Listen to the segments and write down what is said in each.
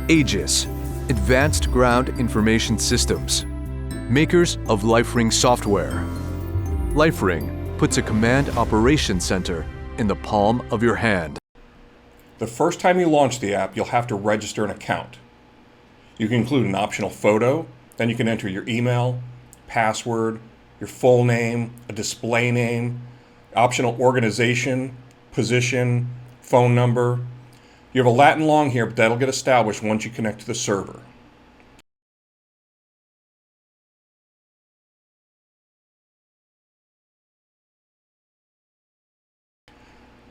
Aegis, Advanced Ground Information Systems, makers of LifeRing software. LifeRing puts a command operations center in the palm of your hand. The first time you launch the app, you'll have to register an account. You can include an optional photo, then you can enter your email, password, your full name, a display name, optional organization, position, phone number. You have a Latin long here, but that'll get established once you connect to the server.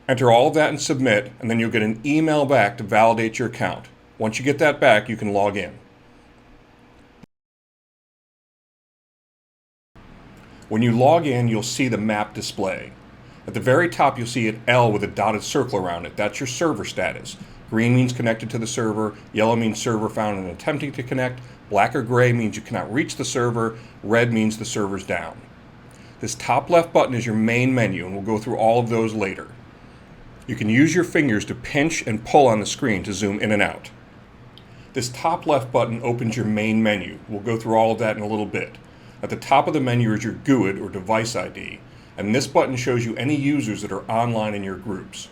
Enter all of that and submit, and then you'll get an email back to validate your account. Once you get that back, you can log in. When you log in, you'll see the map display. At the very top, you'll see an L with a dotted circle around it. That's your server status. Green means connected to the server, yellow means server found and attempting to connect, black or gray means you cannot reach the server, red means the server's down. This top left button is your main menu, and we'll go through all of those later. You can use your fingers to pinch and pull on the screen to zoom in and out. This top left button opens your main menu. We'll go through all of that in a little bit. At the top of the menu is your GUID or device ID, and this button shows you any users that are online in your groups.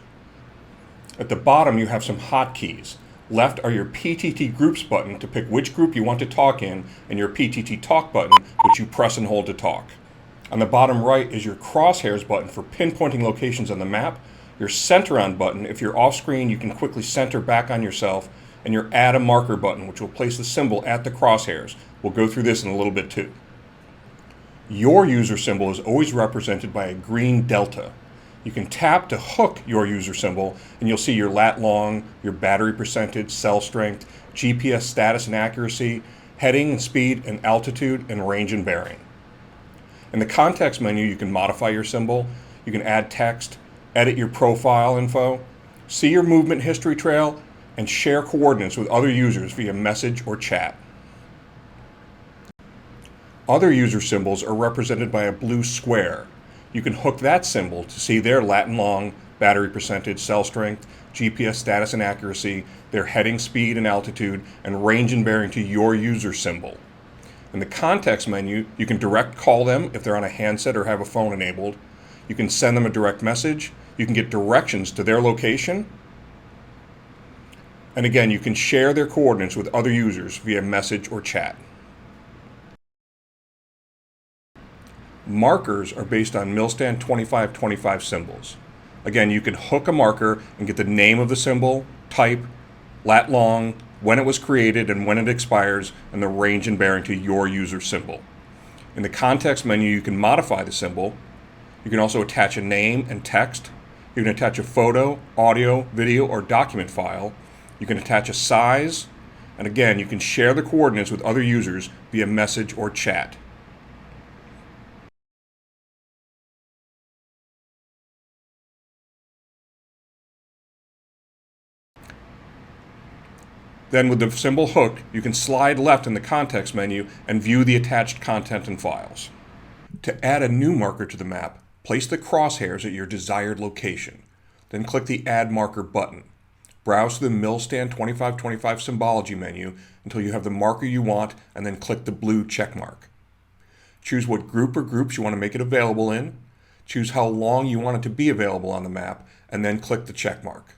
At the bottom you have some hotkeys. Left are your PTT Groups button to pick which group you want to talk in, and your PTT Talk button, which you press and hold to talk. On the bottom right is your crosshairs button for pinpointing locations on the map, your center on button. If you're off screen, you can quickly center back on yourself, and your add a marker button, which will place the symbol at the crosshairs. We'll go through this in a little bit too. Your user symbol is always represented by a green delta. You can tap to hook your user symbol, and you'll see your lat long, your battery percentage, cell strength, GPS status and accuracy, heading and speed and altitude, and range and bearing. In the context menu, you can modify your symbol, you can add text, edit your profile info, see your movement history trail, and share coordinates with other users via message or chat. Other user symbols are represented by a blue square. You can hook that symbol to see their Latin long, battery percentage, cell strength, GPS status and accuracy, their heading speed and altitude, and range and bearing to your user symbol. In the context menu, you can direct call them if they're on a handset or have a phone enabled. You can send them a direct message. You can get directions to their location. And again, you can share their coordinates with other users via message or chat. Markers are based on Milstand 2525 symbols. Again, you can hook a marker and get the name of the symbol, type, lat long, when it was created and when it expires, and the range and bearing to your user symbol. In the context menu, you can modify the symbol. You can also attach a name and text. You can attach a photo, audio, video, or document file. You can attach a size. And again, you can share the coordinates with other users via message or chat. Then with the symbol hooked, you can slide left in the context menu and view the attached content and files. To add a new marker to the map, place the crosshairs at your desired location. Then click the Add Marker button. Browse to the Milstand 2525 symbology menu until you have the marker you want, and then click the blue check mark. Choose what group or groups you want to make it available in. Choose how long you want it to be available on the map, and then click the check mark.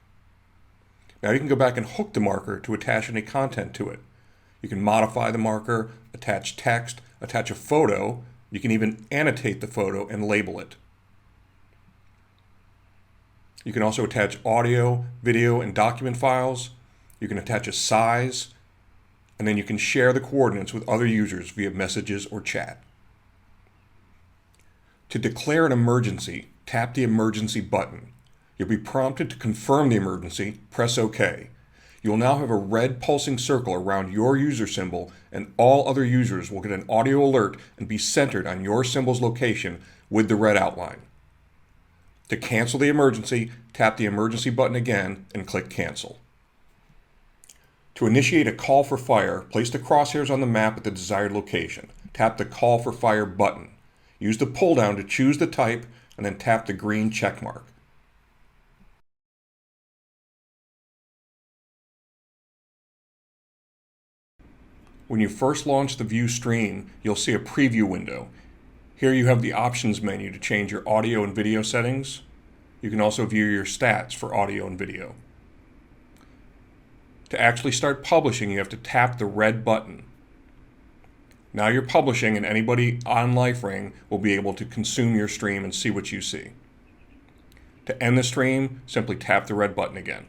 Now you can go back and hook the marker to attach any content to it. You can modify the marker, attach text, attach a photo. You can even annotate the photo and label it. You can also attach audio, video, and document files. You can attach a size, and then you can share the coordinates with other users via messages or chat. To declare an emergency, tap the emergency button. You'll be prompted to confirm the emergency, press OK. You will now have a red pulsing circle around your user symbol, and all other users will get an audio alert and be centered on your symbol's location with the red outline. To cancel the emergency, tap the emergency button again and click Cancel. To initiate a call for fire, place the crosshairs on the map at the desired location. Tap the Call for Fire button. Use the pull down to choose the type, and then tap the green check mark. When you first launch the View Stream, you'll see a preview window. Here you have the options menu to change your audio and video settings. You can also view your stats for audio and video. To actually start publishing, you have to tap the red button. Now you're publishing, and anybody on LifeRing will be able to consume your stream and see what you see. To end the stream, simply tap the red button again.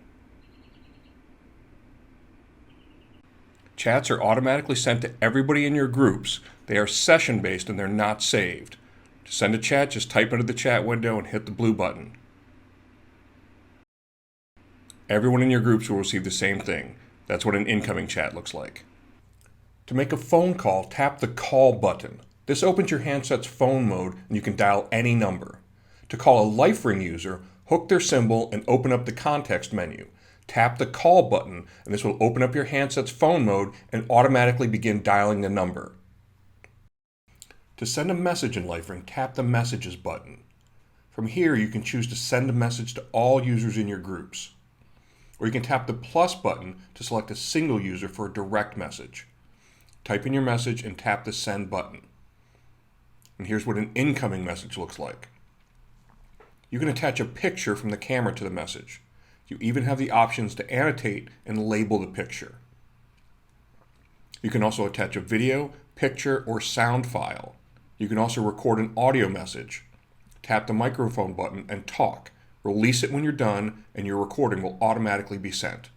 Chats are automatically sent to everybody in your groups. They are session-based and they're not saved. To send a chat, just type into the chat window and hit the blue button. Everyone in your groups will receive the same thing. That's what an incoming chat looks like. To make a phone call, tap the call button. This opens your handset's phone mode and you can dial any number. To call a LifeRing user, hook their symbol and open up the context menu. Tap the call button and this will open up your handset's phone mode and automatically begin dialing the number. To send a message in LifeRing, tap the messages button. From here, you can choose to send a message to all users in your groups. Or you can tap the plus button to select a single user for a direct message. Type in your message and tap the send button. And here's what an incoming message looks like. You can attach a picture from the camera to the message. You even have the options to annotate and label the picture. You can also attach a video, picture, or sound file. You can also record an audio message. Tap the microphone button and talk. Release it when you're done, and your recording will automatically be sent.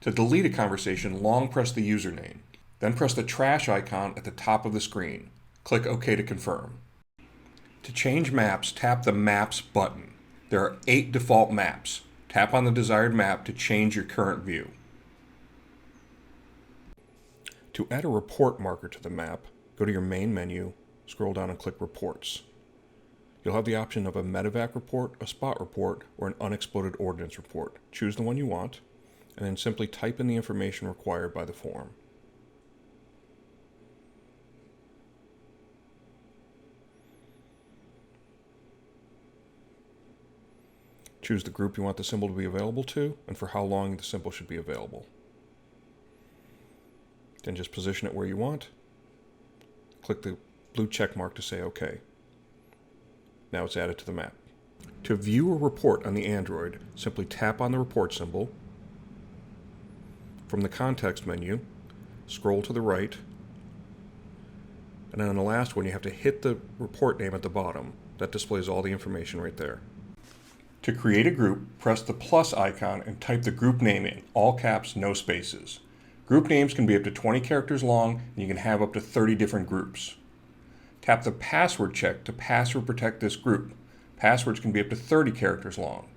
To delete a conversation, long press the username. Then press the trash icon at the top of the screen. Click OK to confirm. To change maps, tap the Maps button. There are 8 default maps. Tap on the desired map to change your current view. To add a report marker to the map, go to your main menu, scroll down and click Reports. You'll have the option of a medevac report, a spot report, or an unexploded ordnance report. Choose the one you want, and then simply type in the information required by the form. Choose the group you want the symbol to be available to, and for how long the symbol should be available. Then just position it where you want. Click the blue check mark to say OK. Now it's added to the map. To view a report on the Android, simply tap on the report symbol. From the context menu, scroll to the right, and then on the last one you have to hit the report name at the bottom. That displays all the information right there. To create a group, press the plus icon and type the group name in, all caps, no spaces. Group names can be up to 20 characters long, and you can have up to 30 different groups. Tap the password check to password protect this group. Passwords can be up to 30 characters long.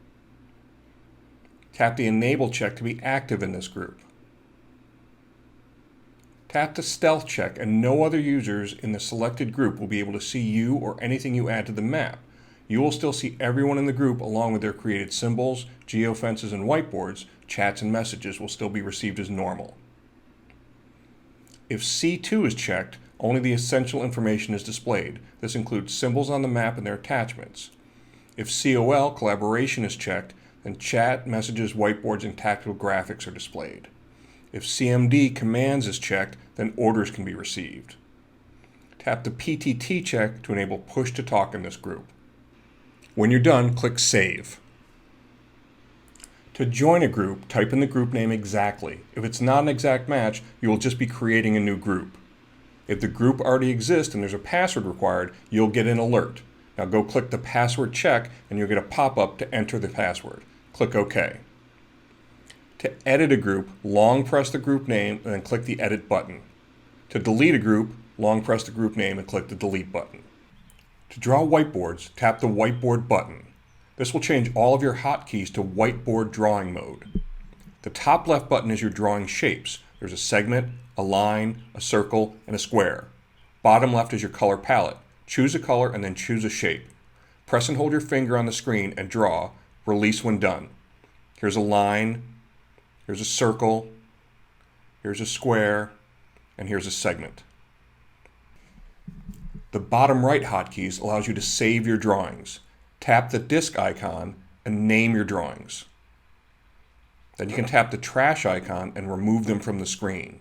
Tap the enable check to be active in this group. Tap the stealth check and no other users in the selected group will be able to see you or anything you add to the map. You will still see everyone in the group along with their created symbols, geofences, and whiteboards. Chats and messages will still be received as normal. If C2 is checked, only the essential information is displayed. This includes symbols on the map and their attachments. If COL, collaboration, is checked, then chat, messages, whiteboards, and tactical graphics are displayed. If CMD, commands, is checked, then orders can be received. Tap the PTT check to enable push to talk in this group. When you're done, click Save. To join a group, type in the group name exactly. If it's not an exact match, you will just be creating a new group. If the group already exists and there's a password required, you'll get an alert. Now go click the password check and you'll get a pop-up to enter the password. Click OK. To edit a group, long press the group name and then click the Edit button. To delete a group, long press the group name and click the Delete button. To draw whiteboards, tap the Whiteboard button. This will change all of your hotkeys to whiteboard drawing mode. The top left button is your drawing shapes. There's a segment, a line, a circle, and a square. Bottom left is your color palette. Choose a color and then choose a shape. Press and hold your finger on the screen and draw. Release when done. Here's a line, here's a circle, here's a square, and here's a segment. The bottom right hotkeys allows you to save your drawings. Tap the disk icon and name your drawings. Then you can tap the trash icon and remove them from the screen.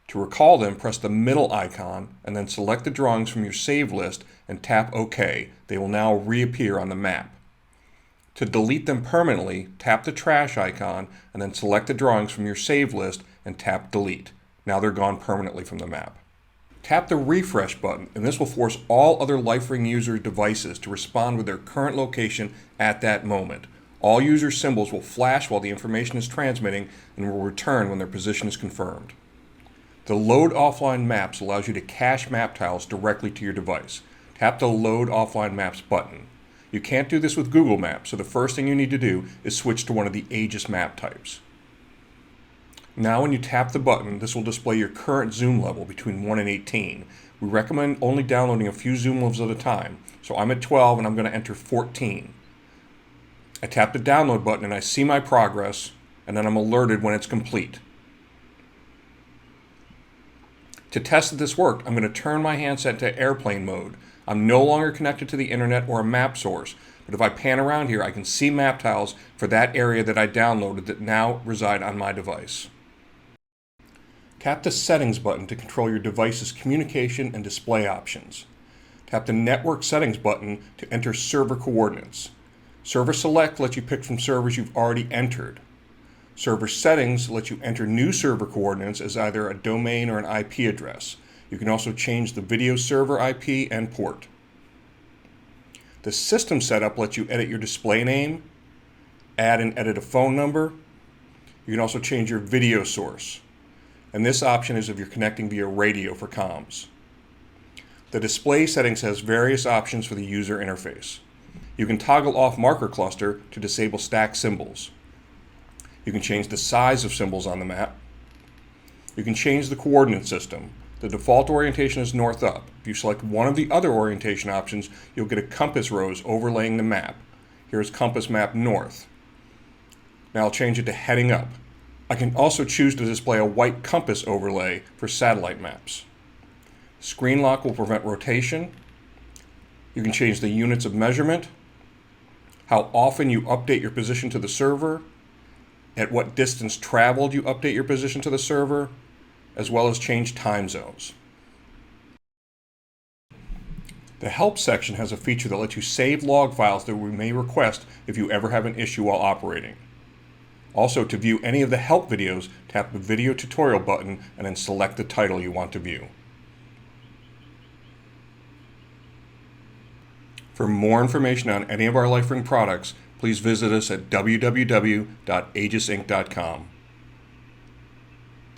To recall them, press the middle icon and then select the drawings from your save list and tap OK. They will now reappear on the map. To delete them permanently, tap the trash icon and then select the drawings from your save list and tap Delete. Now they're gone permanently from the map. Tap the refresh button and this will force all other LifeRing user devices to respond with their current location at that moment. All user symbols will flash while the information is transmitting and will return when their position is confirmed. The Load Offline Maps allows you to cache map tiles directly to your device. Tap the Load Offline Maps button. You can't do this with Google Maps, so the first thing you need to do is switch to one of the Aegis map types. Now when you tap the button, this will display your current zoom level between 1 and 18. We recommend only downloading a few zoom levels at a time, so I'm at 12 and I'm going to enter 14. I tap the download button and I see my progress, and then I'm alerted when it's complete. To test that this worked, I'm going to turn my handset to airplane mode. I'm no longer connected to the internet or a map source, but if I pan around here, I can see map tiles for that area that I downloaded that now reside on my device. Tap the Settings button to control your device's communication and display options. Tap the Network Settings button to enter server coordinates. Server Select lets you pick from servers you've already entered. Server Settings lets you enter new server coordinates as either a domain or an IP address. You can also change the video server IP and port. The System Setup lets you edit your display name, add and edit a phone number. You can also change your video source. And this option is if you're connecting via radio for comms. The Display Settings has various options for the user interface. You can toggle off Marker Cluster to disable stack symbols. You can change the size of symbols on the map. You can change the coordinate system. The default orientation is north up. If you select one of the other orientation options, you'll get a compass rose overlaying the map. Here's compass map north. Now I'll change it to heading up. I can also choose to display a white compass overlay for satellite maps. Screen lock will prevent rotation. You can change the units of measurement, how often you update your position to the server, at what distance traveled you update your position to the server, as well as change time zones. The Help section has a feature that lets you save log files that we may request if you ever have an issue while operating. Also, to view any of the help videos, tap the Video Tutorial button and then select the title you want to view. For more information on any of our LifeRing products, please visit us at www.aegisinc.com.